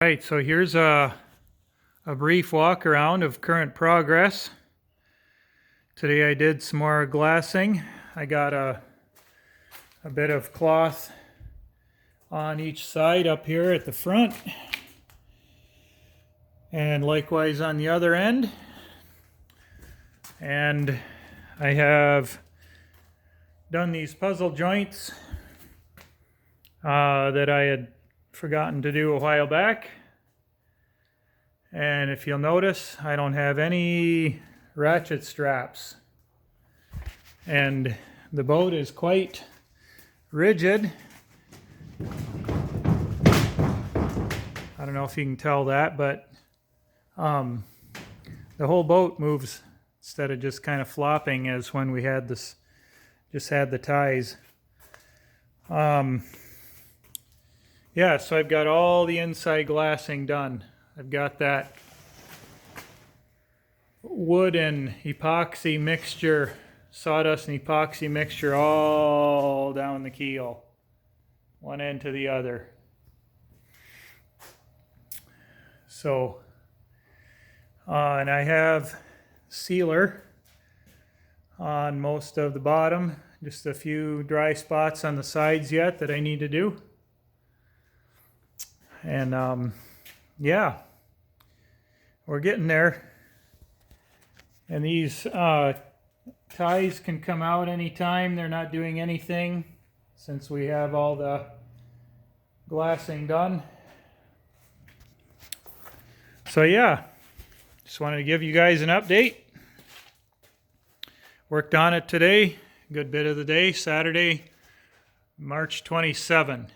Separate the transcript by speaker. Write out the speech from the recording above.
Speaker 1: Right, so here's a brief walk around of current progress. Today I did some more glassing. I got a bit of cloth on each side up here at the front, and likewise on the other end. And I have done these puzzle joints that I had forgotten to do a while back. And if you'll notice, I don't have any ratchet straps. And the boat is quite rigid. I don't know if you can tell that, but the whole boat moves instead of just kind of flopping as when we had this, just had the ties. Yeah, so I've got all the inside glassing done. I've got that wood and epoxy mixture, sawdust and epoxy mixture all down the keel, one end to the other. So, and I have sealer on most of the bottom, just a few dry spots on the sides yet that I need to do. And yeah, we're getting there. And these ties can come out anytime. They're not doing anything since we have all the glassing done. So yeah, just wanted to give you guys an update. Worked on it today, good bit of the day, Saturday, March 27.